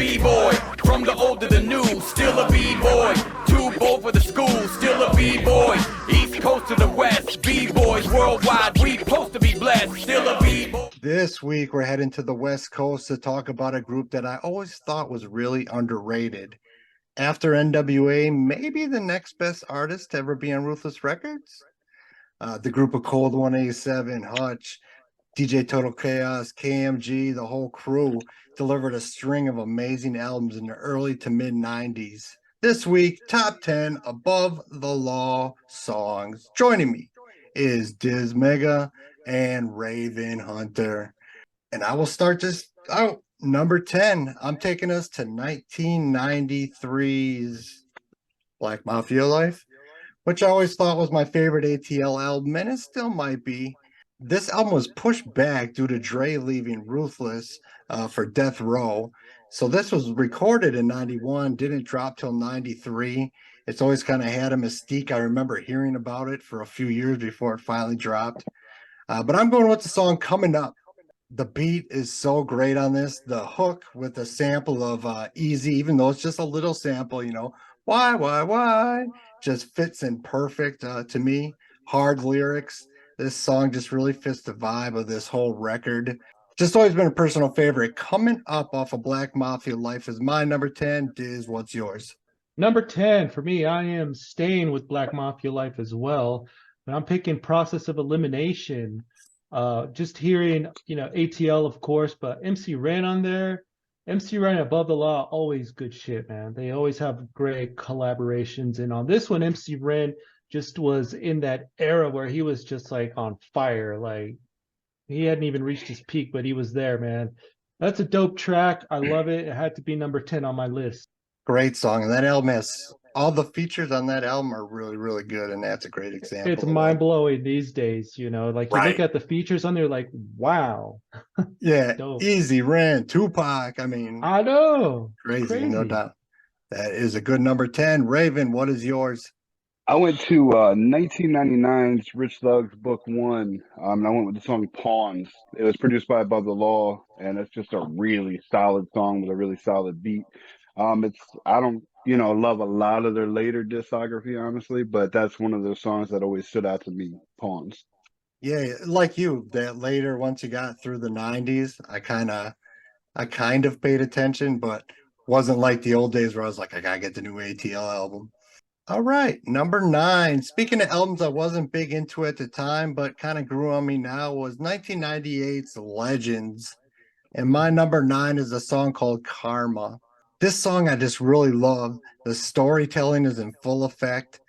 B-boy. From the old to the new, still a B-boy. Too bold for the school, still a B-boy. East Coast to the West, B-boys worldwide. We supposed to be blessed, still a B-boy. This week, we're heading to the West Coast to talk about a group that I always thought was really underrated. After NWA, maybe the next best artist to ever be on Ruthless Records. The group of Cold 187, Hutch, DJ Total K-Oss, KMG, the whole crew delivered a string of amazing albums in the early to mid 90s. This week, top 10 above the law songs. Joining me is Diz Mega and Raven Hunter. And I will start just out. Number 10, I'm taking us to 1993's Black Mafia Life, which I always thought was my favorite ATL album, and it still might be. This album was pushed back due to Dre leaving Ruthless for Death Row. So this was recorded in 91, didn't drop till 93. It's always kind of had a mystique. I remember hearing about it for a few years before it finally dropped. But I'm going with the song Coming Up. The beat is so great on this. The hook with a sample of Easy, even though it's just a little sample, you know, why, just fits in perfect to me. Hard lyrics. This song just really fits the vibe of this whole record. Just always been a personal favorite. Coming Up off of Black Mafia Life is my number 10. Diz, what's yours? Number 10 for me, I am staying with Black Mafia Life as well. But I'm picking Process of Elimination. Just hearing, ATL, of course, but MC Ren on there. MC Ren, Above the Law, always good shit, man. They always have great collaborations. And on this one, MC Ren just was in that era where he was just like on fire. Like he hadn't even reached his peak, but he was there, man. That's a dope track. I love it. It had to be number 10 on my list. Great song. And that album has all the features on that album are really, really good. And that's a great example. It's mind blowing these days, like you look at the features on there, like, wow. Yeah. Easy, Ren, Tupac. I mean, I know. Crazy, no doubt. That is a good number 10. Raven, what is yours? I went to 1999's Rich Thug's Book One. And I went with the song Pawns. It was produced by Above the Law, and it's just a really solid song with a really solid beat. I don't love a lot of their later discography, honestly, but that's one of those songs that always stood out to me, Pawns. Yeah, like you, that later, once you got through the 90s, I kind of paid attention, but wasn't like the old days where I was like, I gotta get the new ATL album. All right, number 9. Speaking of albums I wasn't big into at the time, but kind of grew on me now, was 1998's Legends. And my number 9 is a song called Karma. This song I just really love. The storytelling is in full effect.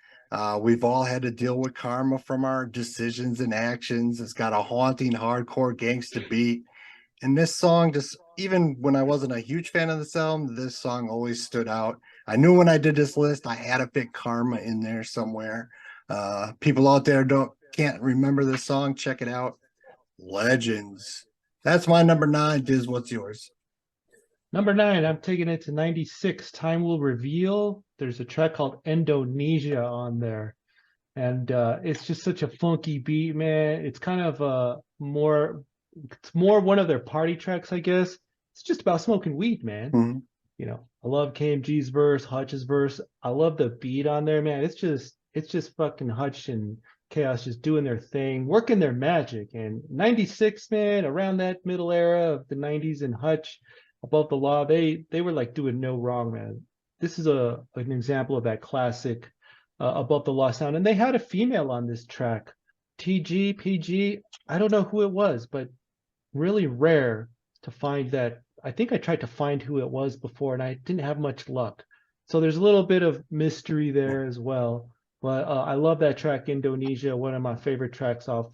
We've all had to deal with karma from our decisions and actions. It's got a haunting, hardcore gangsta beat. And this song, just even when I wasn't a huge fan of this album, this song always stood out. I knew when I did this list, I had to pick Karma in there somewhere. People out there can't remember this song. Check it out. Legends. That's my number 9. Diz, what's yours? Number 9, I'm taking it to 96. Time Will Reveal. There's a track called Indonesia on there. And it's just such a funky beat, man. It's kind of more one of their party tracks, I guess. It's just about smoking weed, man. Mm-hmm. I love KMG's verse, Hutch's verse. I love the beat on there, man. It's just fucking Hutch and K-Oss just doing their thing, working their magic. And 96, man, around that middle era of the 90s, and Hutch, Above the Law, they were like doing no wrong, man. This is an example of that classic Above the Law sound. And they had a female on this track, TG, PG. I don't know who it was, but really rare to find that. I think I tried to find who it was before, and I didn't have much luck. So there's a little bit of mystery there as well. But I love that track, Indonesia, one of my favorite tracks off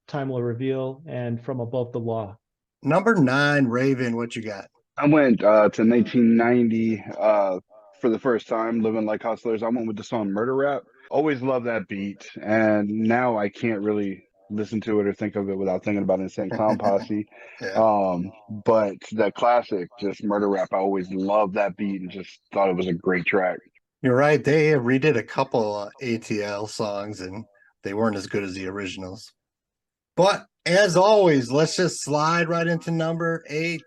Time Will Reveal and from Above the Law. Number 9, Raven, what you got? I went to 1990 for the first time, Living Like Hustlers. I went with the song Murder Rap. Always love that beat, and now I can't really listen to it or think of it without thinking about Insane Clown Posse. Yeah. But that classic, just Murder Rap, I always loved that beat and just thought it was a great track. You're right. They redid a couple ATL songs, and they weren't as good as the originals. But as always, let's just slide right into number 8.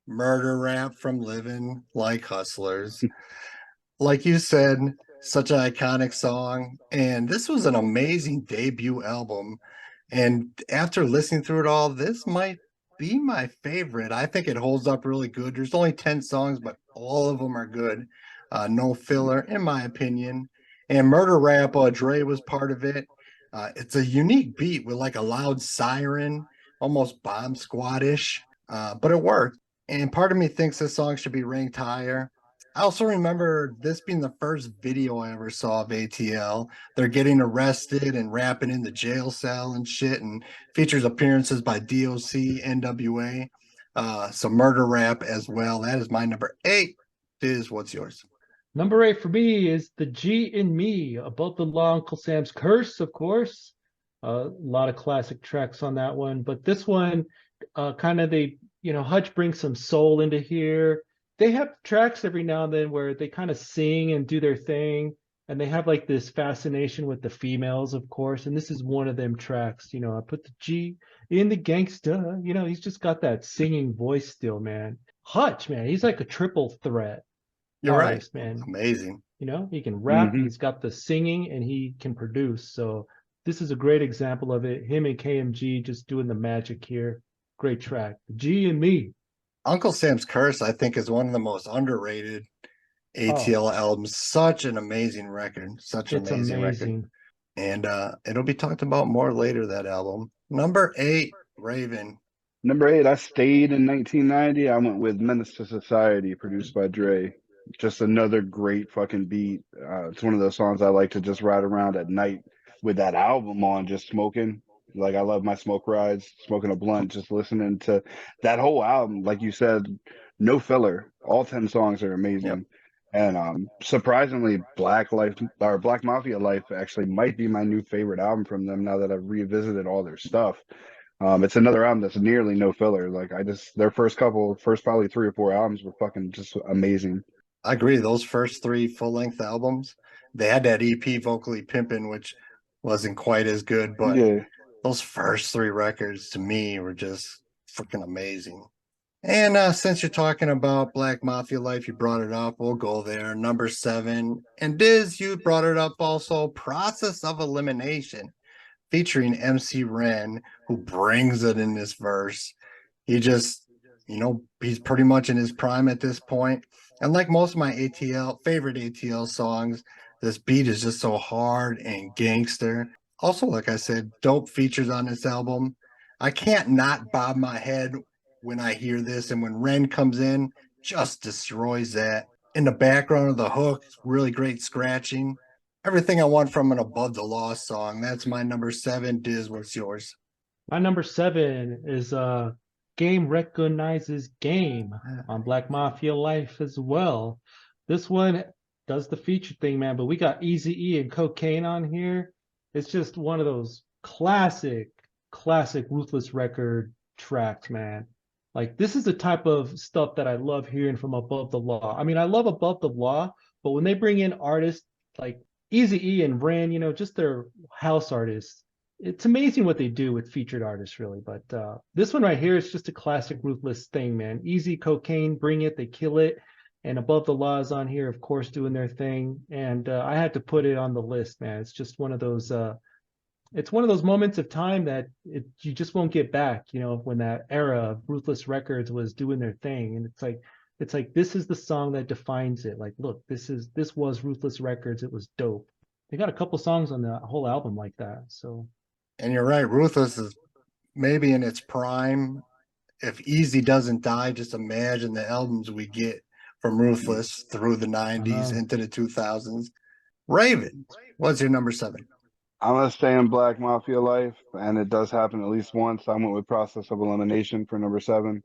Murder Rap from Living Like Hustlers. Like you said, such an iconic song. And this was an amazing debut album. And after listening through it all, this might be my favorite. I think it holds up really good. There's only 10 songs, but all of them are good. No filler, in my opinion. And Murder Rap, Dre was part of it. It's a unique beat with like a loud siren, almost Bomb Squad-ish, but it worked. And part of me thinks this song should be ranked higher. I also remember this being the first video I ever saw of ATL. They're getting arrested and rapping in the jail cell and shit, and features appearances by DOC, NWA, some murder rap as well. That is my number 8. Diz, what's yours? Number 8 for me is The G in Me, Above the Law, Uncle Sam's Curse, of course. A lot of classic tracks on that one, but this one, Hutch brings some soul into here. They have tracks every now and then where they kind of sing and do their thing, and they have like this fascination with the females, of course, and this is one of them tracks. I put the G in the gangsta. He's just got that singing voice still, man. Hutch, man, he's like a triple threat. You're artist, right, man. Amazing. He can rap, Mhm. he's got the singing, and he can produce. So this is a great example of it. Him and KMG just doing the magic here. Great track. The G and Me. Uncle Sam's Curse, I think, is one of the most underrated ATL albums. Such an amazing record. Such an It's amazing record. amazing. And it'll be talked about more later, that album. Number 8, Raven. Number 8, I stayed in 1990. I went with Menace to Society, produced by Dre. Just another great fucking beat. It's one of those songs I like to just ride around at night with that album on, just smoking. Like, I love my smoke rides, smoking a blunt, just listening to that whole album. Like you said, no filler. All 10 songs are amazing. Yep. And surprisingly, Black Mafia Life actually might be my new favorite album from them now that I've revisited all their stuff. It's another album that's nearly no filler. Like, their first probably 3 or 4 albums were fucking just amazing. I agree. Those first 3 full-length albums, they had that EP, Vocally Pimpin', which wasn't quite as good, but Yeah. those first 3 records to me were just freaking amazing. And since you're talking about Black Mafia Life, you brought it up. We'll go there. Number 7. And Diz, you brought it up also. Process of Elimination, featuring MC Ren, who brings it in this verse. He just, he's pretty much in his prime at this point. And like most of my favorite ATL songs, this beat is just so hard and gangster. Also, like I said, dope features on this album. I can't not bob my head when I hear this. And when Ren comes in, just destroys that. In the background of the hook, really great scratching. Everything I want from an Above the Law song. That's my number 7. Diz, what's yours? My number 7 is Game Recognizes Game on Black Mafia Life as well. This one does the feature thing, man, but we got Eazy-E and Cocaine on here. It's just one of those classic Ruthless record tracks, man. Like, this is the type of stuff that I love hearing from Above the Law. I mean, I love Above the Law, but when they bring in artists like Eazy-E and Ren, just their house artists, it's amazing what they do with featured artists, really. But this one right here is just a classic Ruthless thing, man. Easy, Cocaine, bring it, they kill it. And Above the Law is on here, of course, doing their thing. And I had to put it on the list, man. It's just one of those moments of time that you just won't get back, when that era of Ruthless Records was doing their thing. And it's like this is the song that defines it. Like, look, this was Ruthless Records. It was dope. They got a couple songs on the whole album like that. So, and you're right, Ruthless is maybe in its prime. If Easy doesn't die, just imagine the albums we get from Ruthless through the 90s into the 2000s. Raven, what's your number 7? I'm going to stay in Black Mafia Life, and it does happen at least once. I went with Process of Elimination for number 7.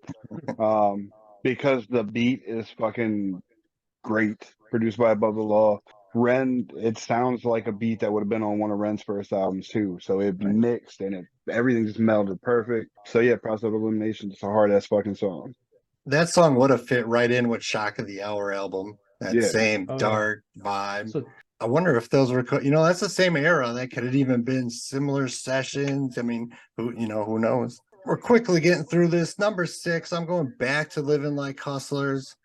Because the beat is fucking great, produced by Above the Law. Ren, it sounds like a beat that would have been on one of Ren's first albums too. So it mixed and everything just melded perfect. So yeah, Process of Elimination is a hard ass fucking song. That song would have fit right in with Shock of the Hour album. That same dark vibe. So, I wonder if those were, that's the same era. That could have even been similar sessions. I mean, who knows? We're quickly getting through this. Number 6, I'm going back to Living Like Hustlers.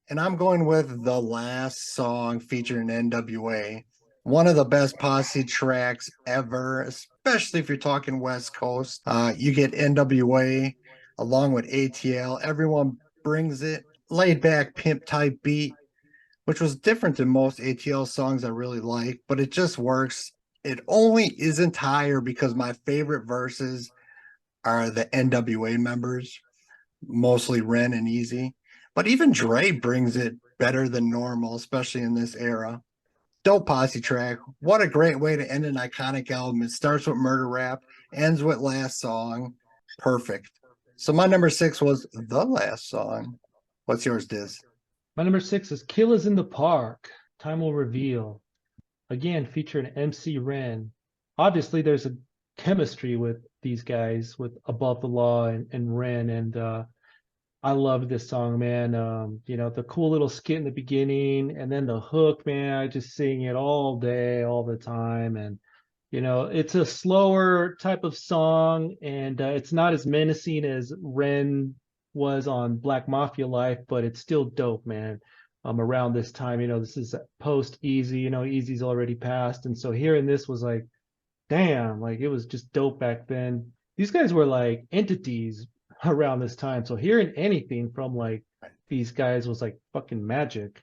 And I'm going with the last song featuring NWA. One of the best posse tracks ever, especially if you're talking West Coast. You get NWA along with ATL. Everyone brings it. Laid back pimp type beat, which was different than most ATL songs I really like, but it just works. It only isn't higher because my favorite verses are the NWA members, mostly Ren and Easy. But even Dre brings it better than normal, especially in this era. Dope posse track. What a great way to end an iconic album. It starts with Murder Rap, ends with Last Song. Perfect. So my number 6 was The Last Song. What's yours, Diz? My number 6 is Killers in the Park. Time will reveal. Again, featuring MC Ren. Obviously, there's a chemistry with these guys, with Above the Law and Ren, and I love this song, man. The cool little skit in the beginning, and then the hook, man. I just sing it all day, all the time, and it's a slower type of song, and it's not as menacing as Ren was on Black Mafia Life, but it's still dope, man. Around this time, this is post Easy. Easy's already passed, and so hearing this was like, damn, like it was just dope back then. These guys were like entities around this time, so hearing anything from like these guys was like fucking magic.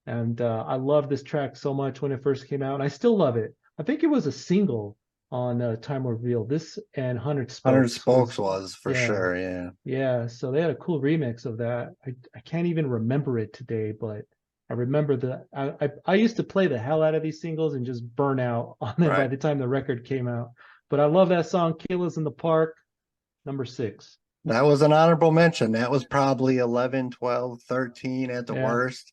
And I loved this track so much when it first came out, and I still love it. I think it was a single on Time Will Reveal. This and 100 Spokes. 100 Spokes was for sure, yeah. Yeah, so they had a cool remix of that. I can't even remember it today, but I remember I used to play the hell out of these singles and just burn out on them by the time the record came out. But I love that song, Killers in the Park, number 6. That was an honorable mention. That was probably 11, 12, 13 at the worst.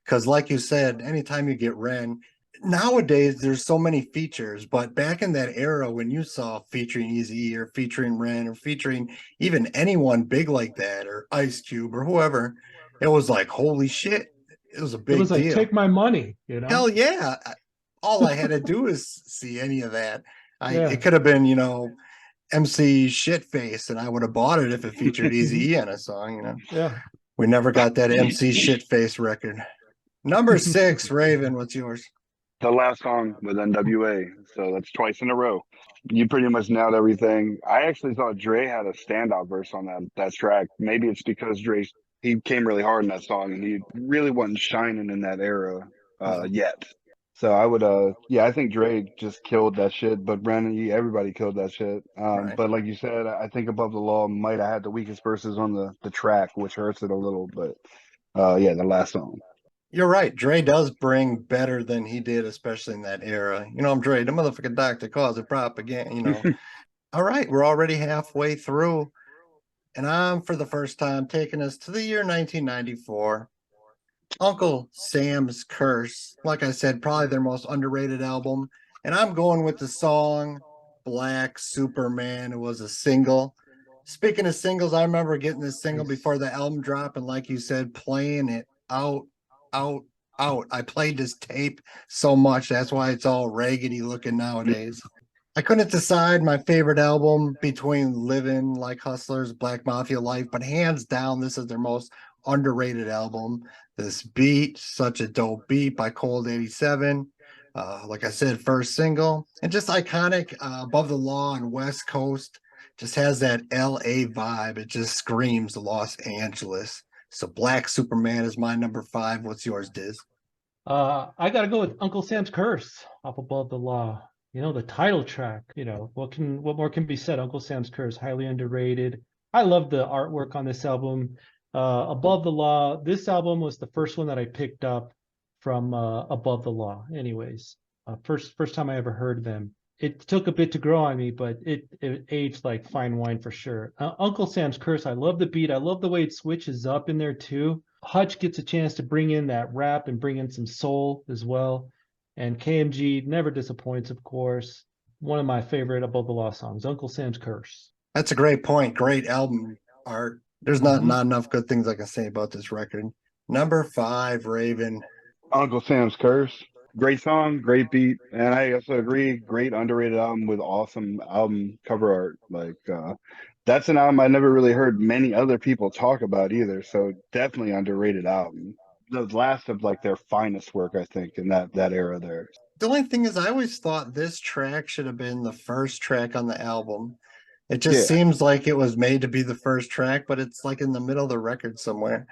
Because like you said, anytime you get Ren, nowadays there's so many features, but back in that era when you saw featuring Eazy or featuring Ren or featuring even anyone big like that or Ice Cube or whoever, it was like, holy shit. It was a big deal. It was like, deal. Take my money, Hell yeah. All I had to do is see any of that. It could have been, MC Shitface, and I would have bought it if it featured Eazy-E on a song, Yeah. We never got that MC Shitface record. Number 6, Raven, what's yours? The Last Song with NWA. So that's twice in a row. You pretty much nailed everything. I actually thought Dre had a standout verse on that track. Maybe it's because he came really hard in that song, and he really wasn't shining in that era yet. So I would, I think Dre just killed that shit, but Brandon, everybody killed that shit. But like you said, I think Above the Law might have had the weakest verses on the track, which hurts it a little, but the Last Song. You're right. Dre does bring better than he did, especially in that era. I'm Dre, the motherfucking doctor calls it propaganda, All right, we're already halfway through, and I'm, for the first time, taking us to the year 1994. Uncle Sam's Curse, like I said, probably their most underrated album. And I'm going with the song Black Superman. It was a single. Speaking of singles, I remember getting this single before the album dropped, and like you said, playing it out. I played this tape so much. That's why it's all raggedy looking nowadays. I couldn't decide my favorite album between Living Like Hustlers, Black Mafia Life, but hands down, this is their most underrated album. This beat, such a dope beat by Cold 87. Like I said, first single, and just iconic. Above the Law and West Coast just has that LA vibe. It just screams Los Angeles. So Black Superman is my number 5. What's yours, Diz? I gotta go with Uncle Sam's Curse off Above the Law. The title track. What more can be said? Uncle Sam's Curse, highly underrated. I love the artwork on this album. Above the Law, this album was the first one that I picked up from Above the Law. Anyways, first time I ever heard them. It took a bit to grow on me, but it aged like fine wine for sure. Uncle Sam's Curse, I love the beat. I love the way it switches up in there too. Hutch gets a chance to bring in that rap and bring in some soul as well. And KMG never disappoints, of course. One of my favorite Above the Law songs, Uncle Sam's Curse. That's a great point. Great album art. There's not enough good things I can say about this record. Number 5, Raven. Uncle Sam's Curse. Great song, great beat, and I also agree. Great underrated album with awesome album cover art. That's an album I never really heard many other people talk about either. So definitely underrated album. The last of like their finest work, I think, in that era there. The only thing is, I always thought this track should have been the first track on the album. It just Yeah, seems like it was made to be the first track, but it's like in the middle of the record somewhere.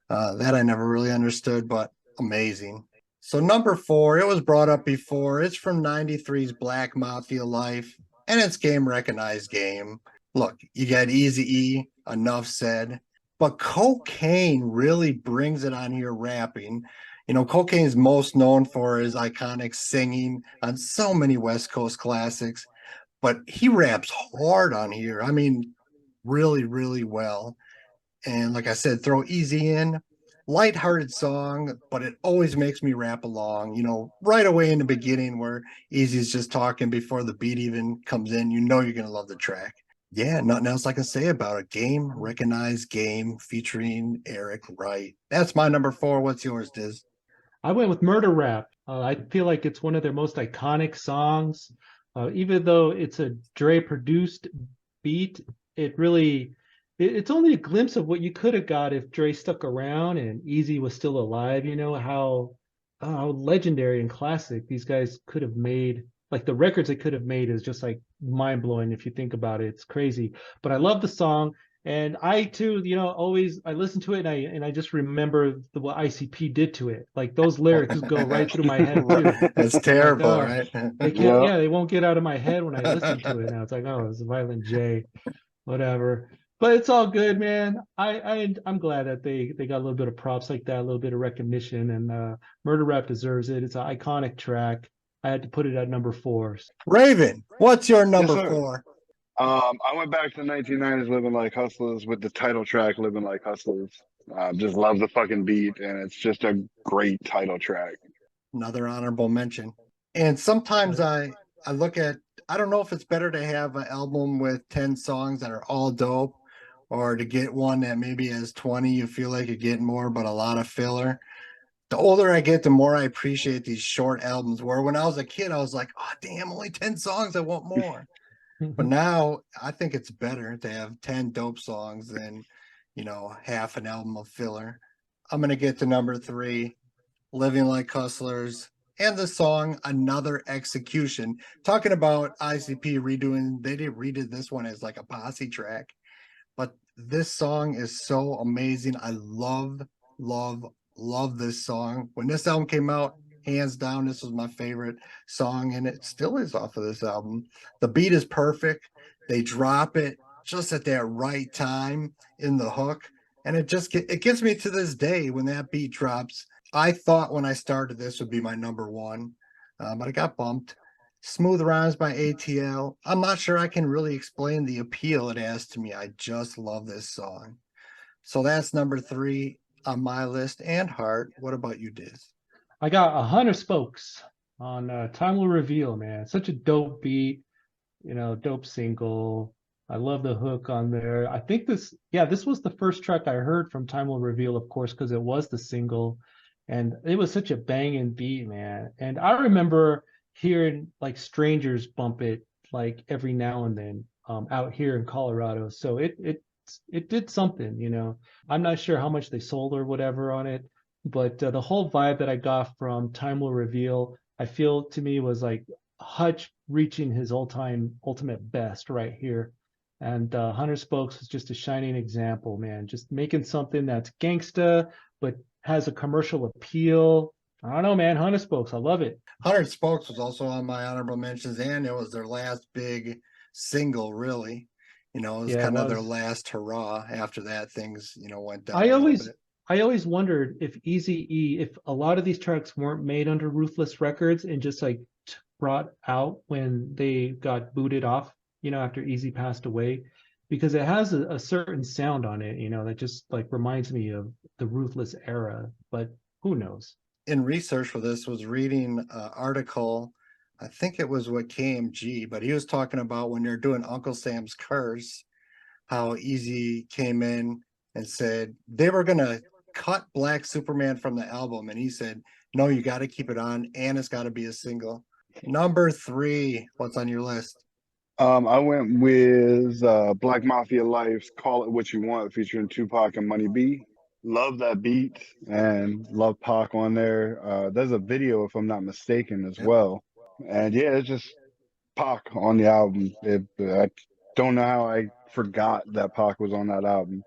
That I never really understood, but amazing. So number 4, it was brought up before. It's from '93's Black Mafia Life, and it's Game Recognized Game. Look, you got Eazy-E, enough said, but Cocaine really brings it on here rapping. You know, Cocaine's most known for his iconic singing on so many West Coast classics, but he raps hard on here. I mean, really, really well. And like I said, throw Easy in, lighthearted song, but it always makes me rap along. You know, right away in the beginning where Easy's just talking before the beat even comes in, you know you're gonna love the track. Yeah, nothing else I can say about it. Game Recognized Game featuring Eric Wright. That's my number 4. What's yours, Diz? I went with Murder Rap. I feel like it's one of their most iconic songs. Even though it's a Dre produced beat, it's only a glimpse of what you could have got if Dre stuck around and Easy was still alive. You know how legendary and classic these guys could have made. Like the records they could have made is just like mind blowing if you think about it. It's crazy. But I love the song. And I too, always I listen to it and I just remember what ICP did to it. Like those lyrics go right through my head too. That's Like, terrible, oh, right? they can't, yeah. yeah, they won't get out of my head when I listen to it. Now it's like, oh, it's Violent J, whatever. But it's all good, man. I'm glad that they got a little bit of props like that, a little bit of recognition, and Murder Rap deserves it. It's an iconic track. I had to put it at number 4. Raven, what's your Yes, number sir. 4? I went back to the 1990s, Living Like Hustlers, with the title track, Living Like Hustlers. Just love the fucking beat, and it's just a great title track. Another honorable mention. And sometimes I look at, I don't know if it's better to have an album with 10 songs that are all dope, or to get one that maybe has 20, you feel like you're getting more, but a lot of filler. The older I get, the more I appreciate these short albums, where when I was a kid, I was like, oh, damn, only 10 songs, I want more. But now I think it's better to have 10 dope songs than, half an album of filler. I'm going to get to number 3, Living Like Hustlers, and the song Another Execution. Talking about ICP redoing, they redid this one as like a posse track. But this song is so amazing. I love, love, love this song. When this album came out, hands down, this was my favorite song, and it still is off of this album. The beat is perfect. They drop it just at that right time in the hook, and it gets me to this day when that beat drops. I thought when I started this would be my number 1, but I got bumped. Smooth Rhymes by ATL. I'm not sure I can really explain the appeal it has to me. I just love this song. So that's number 3 on my list. And Heart, what about you, Diz? I got 100 Spokes on Time Will Reveal, man. Such a dope beat, dope single. I love the hook on there. I think this was the first track I heard from Time Will Reveal, of course, because it was the single. And it was such a banging beat, man. And I remember hearing like strangers bump it like every now and then out here in Colorado. So it did something. I'm not sure how much they sold or whatever on it, but the whole vibe that I got from Time Will Reveal, I feel to me was like Hutch reaching his all-time ultimate best right here. And Hunter Spokes was just a shining example, man. Just making something that's gangsta, but has a commercial appeal. I don't know, man. Hunter Spokes, I love it. 100 Spokes was also on my honorable mentions, and it was their last big single, really. It was Yeah, it kind of their was. last hurrah. After that, things, went down I a little always bit. I always wondered if Eazy-E, if a lot of these tracks weren't made under Ruthless Records and just like brought out when they got booted off, after Easy passed away, because it has a certain sound on it, that just like reminds me of the Ruthless era, but who knows? In research for this, was reading an article, I think it was with KMG, but he was talking about when they're doing Uncle Sam's Curse, how Easy came in and said they were going to cut Black Superman from the album, and he said, no, you got to keep it on, and it's got to be a single. Number 3, what's on your list? I went with Black Mafia Life's Call It What You Want featuring Tupac and Money B. Love that beat and love Pac on there. There's a video, if I'm not mistaken, as well. And yeah, it's just Pac on the album. I don't know how I forgot that Pac was on that album.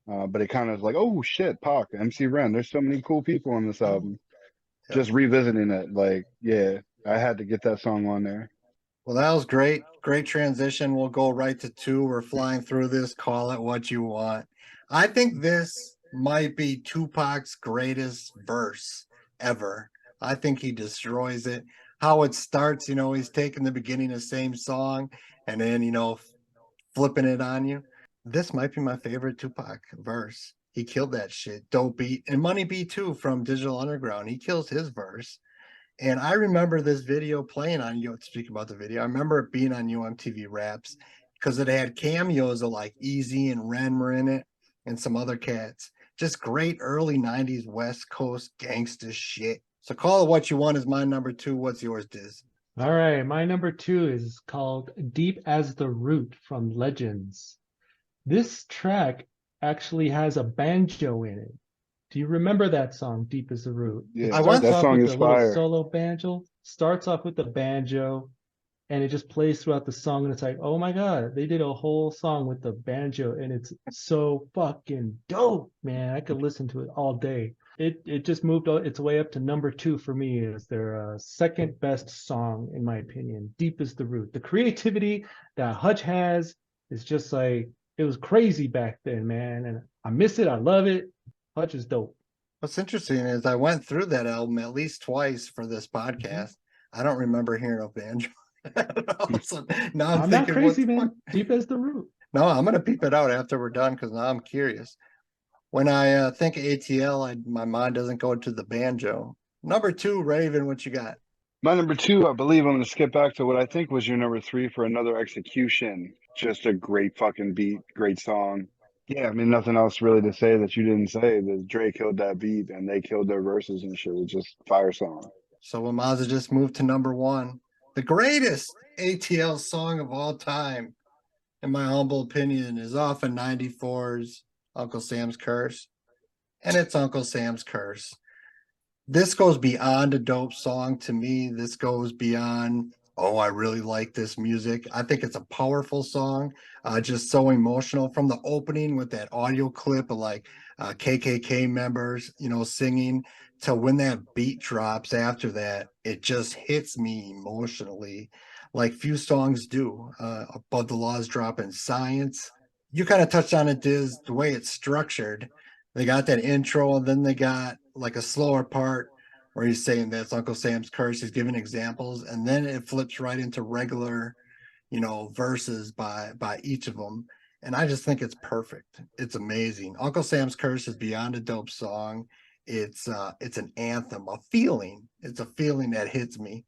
But it kind of like, oh shit, Pac, MC Ren. There's so many cool people on this album. Yep. Just revisiting it, like, yeah, I had to get that song on there. Well, that was great. Great transition. We'll go right to 2. We're flying through this. Call It What You Want. I think this might be Tupac's greatest verse ever. I think he destroys it. How it starts, he's taking the beginning of the same song and then, flipping it on you. This might be my favorite Tupac verse. He killed that shit. Dope beat. And Money B too from Digital Underground. He kills his verse. And I remember this video playing on you. Speaking about the video, I remember it being on UMTV Raps because it had cameos of like Easy and Ren were in it and some other cats. Just great early 90s West Coast gangsta shit. So Call It What You Want is my number 2. What's yours, Diz? All right, my number 2 is called Deep as the Root from Legends. This track actually has a banjo in it. Do you remember that song, Deep as the Root? Yeah, that song is fire. Solo banjo starts off with the banjo, and it just plays throughout the song. And it's like, oh my God, they did a whole song with the banjo, and it's so fucking dope, man. I could listen to it all day. It just moved its way up to number 2 for me as their second best song, in my opinion. Deep as the Root. The creativity that Hutch has is just like, it was crazy back then, man. And I miss it. I love it. Hutch is dope. What's interesting is I went through that album at least twice for this podcast. I don't remember hearing a banjo. So now I'm thinking, not crazy, man. Deep as the Root. No, I'm going to peep it out after we're done because now I'm curious. When I think of ATL, my mind doesn't go to the banjo. Number 2, Raven, what you got? My number 2, I believe I'm going to skip back to what I think was your number 3 for Another Execution. Just a great fucking beat, great song. Yeah, I mean, nothing else really to say that you didn't say. That Dre killed that beat and they killed their verses and shit. It was just fire song. So Wamaza just moved to number 1. The greatest ATL song of all time, in my humble opinion, is off of 94's Uncle Sam's Curse. And it's Uncle Sam's Curse. This goes beyond a dope song to me. This goes beyond, oh, I really like this music. I think it's a powerful song, just so emotional from the opening with that audio clip of like KKK members, singing, to when that beat drops after that. It just hits me emotionally like few songs do. Above the Law's dropping Science. You kind of touched on it, Diz, the way it's structured. They got that intro, and then they got like a slower part where he's saying that's Uncle Sam's Curse. He's giving examples, and then it flips right into regular, verses by each of them. And I just think it's perfect. It's amazing. Uncle Sam's Curse is beyond a dope song. It's an anthem, a feeling. It's a feeling that hits me.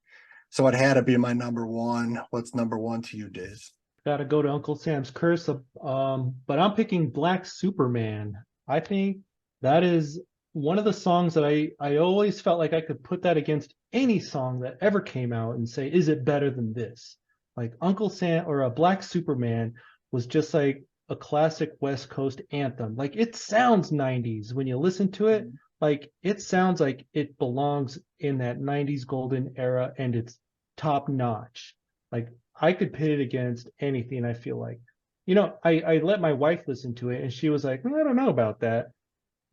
So it had to be my number 1. What's number 1 to you, Diz? Gotta go to Uncle Sam's Curse. But I'm picking Black Superman. I think that is one of the songs that I always felt like I could put that against any song that ever came out and say, is it better than this? Like Uncle Sam or a Black Superman was just like a classic West Coast anthem. Like it sounds 90s when you listen to it. Like it sounds like it belongs in that 90s golden era and it's top notch. Like I could pit it against anything, I feel like. I let my wife listen to it and she was like, I don't know about that.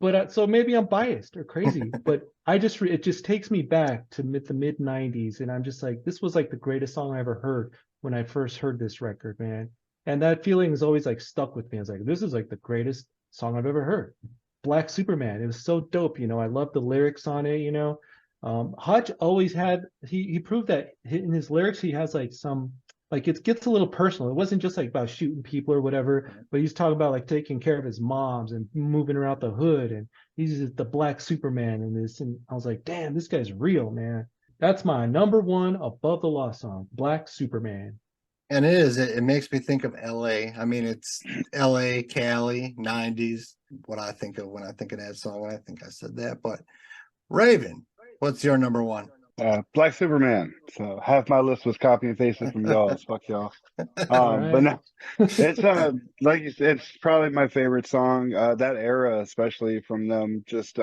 But so maybe I'm biased or crazy, but it just takes me back to the mid 90s. And I'm just like, this was like the greatest song I ever heard when I first heard this record, man. And that feeling is always like stuck with me. I was like, this is like the greatest song I've ever heard. Black Superman. It was so dope. I love the lyrics on it, Hutch always had, he proved that in his lyrics, he has like some, like it gets a little personal. It wasn't just like about shooting people or whatever, but he's talking about like taking care of his moms and moving around the hood. And he's the Black Superman in this. And I was like, damn, this guy's real, man. That's my number 1 Above the Law song, Black Superman. And it makes me think of LA. I mean, it's LA, Cali, 90s. what I think of when I think of that song, and I think I said that. But Raven, what's your number one? Black Superman. So half my list was copy and pasted from y'all. Fuck y'all. But no, it's like you said, it's probably my favorite song. That era, especially from them, just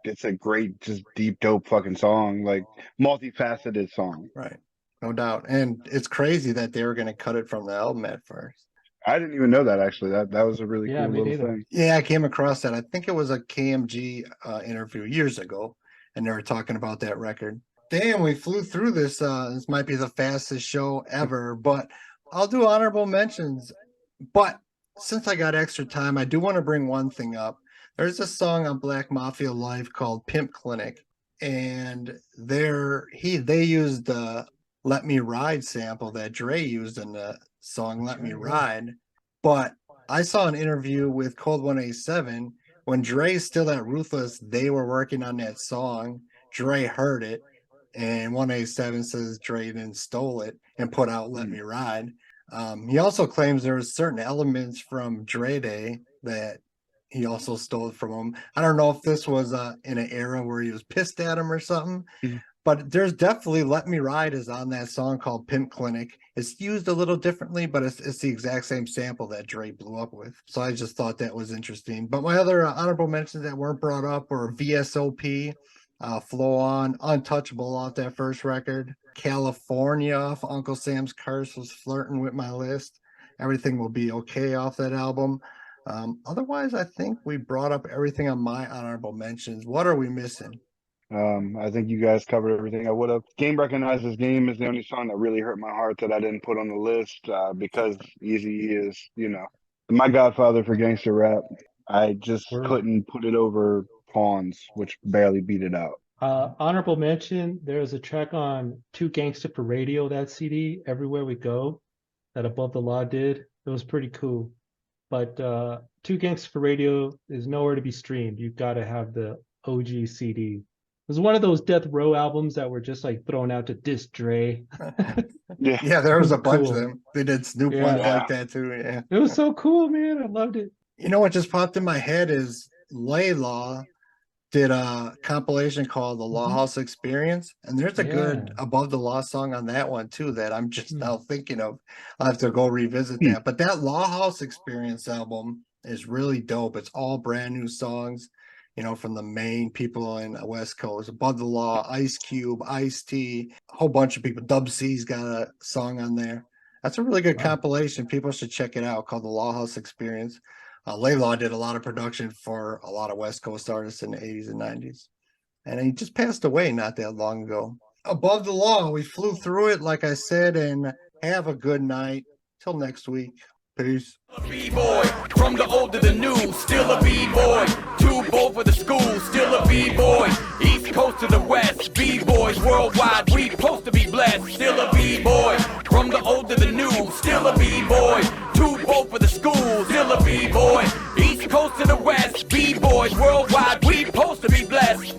it's a great, just deep, dope fucking song. Like multifaceted song. Right, no doubt. And it's crazy that they were going to cut it from the album at first. I didn't even know that actually. That was a really cool little thing. Yeah, I came across that. I think it was a KMG interview years ago, and they were talking about that record. Damn, we flew through this. This might be the fastest show ever, but I'll do honorable mentions. But since I got extra time, I do want to bring one thing up. There's a song on Black Mafia Life called Pimp Clinic, and they used the Let Me Ride sample that Dre used in the song Let Me Ride. But I saw an interview with Cold 187 when Dre's still at Ruthless. They were working on that song. Dre heard it, and 187 says Dre then stole it and put out Let Me Ride. He also claims there was certain elements from Dre Day that he also stole from him. I don't know if this was in an era where he was pissed at him or something, but there's definitely Let Me Ride is on that song called Pimp Clinic. It's used a little differently, but it's the exact same sample that Dre blew up with. So I just thought that was interesting. But my other honorable mentions that weren't brought up were VSOP, Flow On, Untouchable off that first record, California off Uncle Sam's Curse was flirting with my list. Everything Will Be Okay off that album. Otherwise, I think we brought up everything on my honorable mentions. What are we missing? I think you guys covered everything I would have. Game Recognizes Game is the only song that really hurt my heart that I didn't put on the list because Eazy is, my godfather for gangster rap. I just couldn't put it over Pawns, which barely beat it out. Honorable mention, there's a track on Too Gangsta for Radio, that CD, Everywhere We Go, that Above the Law did. It was pretty cool. But Too Gangsta for Radio is nowhere to be streamed. You've got to have the OG CD. It was one of those Death Row albums that were just like thrown out to diss Dre. Yeah, there was a bunch of them. They did Snoop ones like that too. Yeah, it was so cool, man. I loved it. You know what just popped in my head is Laylaw did a compilation called The Law House Experience, and there's a good Above the Law song on that one too that I'm just now thinking of. I'll have to go revisit that. But that Law House Experience album is really dope. It's all brand new songs, from the main people in the West Coast. Above the Law, Ice Cube, Ice-T, a whole bunch of people. Dub C's got a song on there. That's a really good compilation. People should check it out, called The Law House Experience. Laylaw did a lot of production for a lot of West Coast artists in the 80s and 90s. And he just passed away not that long ago. Above the Law, we flew through it, like I said, and have a good night. Till next week. Peace. B-boy, from the old to the new, still a B-boy. Too bold for the school, still a B-boy. East Coast to the West, B-boys worldwide, we supposed to be blessed. Still a B-boy, from the old to the new, still a B-boy. Too bold for the school, still a B-boy. East Coast to the West, B-boys worldwide, we supposed to be blessed.